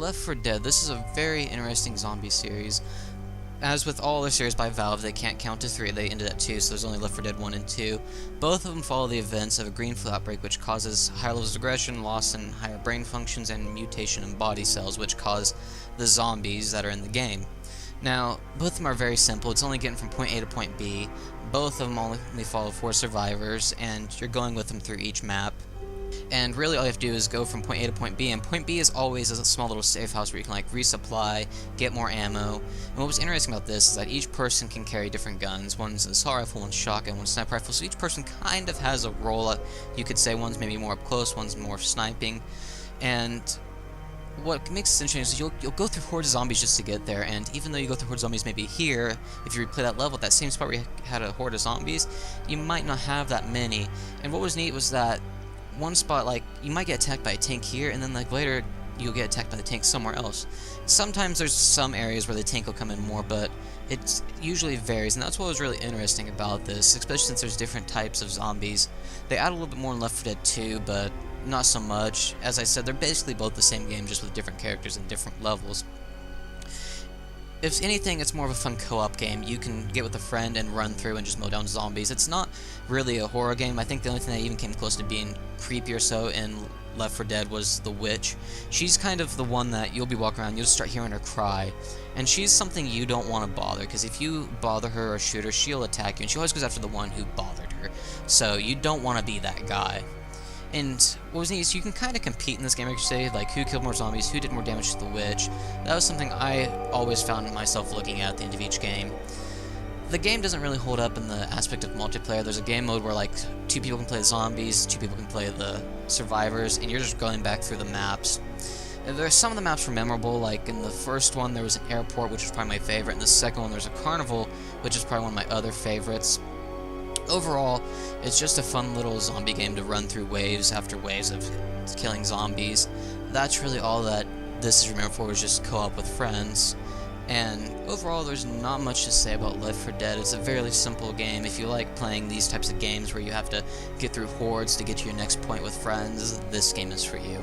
Left 4 Dead, this is a very interesting zombie series. As with all other series by Valve, they can't count to 3, they ended at 2, so there's only Left 4 Dead 1 and 2. Both of them follow the events of a green flu outbreak, which causes higher levels of aggression, loss in higher brain functions, and mutation in body cells, which cause the zombies that are in the game. Now, both of them are very simple. It's only getting from point A to point B. Both of them only follow 4 survivors, and you're going with them through each map. And really all you have to do is go from point A to point B, and point B is always a small little safe house where you can like resupply, get more ammo. And what was interesting about this is that each person can carry different guns. One's an assault rifle, one's shotgun, one's sniper rifle, so each person kind of has a role. You could say one's maybe more up close, one's more sniping. And what makes this interesting is you'll go through hordes of zombies just to get there, and even though you go through hordes of zombies maybe here, if you replay that level, that same spot where you had a horde of zombies, you might not have that many. And what was neat was that one spot, like, you might get attacked by a tank here, and then like later you'll get attacked by the tank somewhere else. Sometimes there's some areas where the tank will come in more, but it usually varies, and that's what was really interesting about this, especially since there's different types of zombies. They add a little bit more in Left 4 Dead 2, but not so much. As I said, they're basically both the same game, just with different characters and different levels. If anything, it's more of a fun co-op game. You can get with a friend and run through and just mow down zombies. It's not really a horror game. I think the only thing that even came close to being creepy or so in Left 4 Dead was the witch. She's kind of the one that you'll be walking around, you'll start hearing her cry. And she's something you don't want to bother, because if you bother her or shoot her, she'll attack you, and she always goes after the one who bothered her. So you don't want to be that guy. And what was neat is you can kind of compete in this game, I could say, like who killed more zombies, who did more damage to the witch. That was something I always found myself looking at the end of each game. The game doesn't really hold up in the aspect of multiplayer. There's a game mode where like 2 people can play the zombies, 2 people can play the survivors, and you're just going back through the maps. Some of the maps were memorable, like in the first one there was an airport, which was probably my favorite, and the second one there's a carnival, which is probably one of my other favorites. Overall, it's just a fun little zombie game to run through waves after waves of killing zombies. That's really all that this is remembered for, is just co-op with friends. And overall, there's not much to say about Left 4 Dead. It's a very simple game. If you like playing these types of games where you have to get through hordes to get to your next point with friends, this game is for you.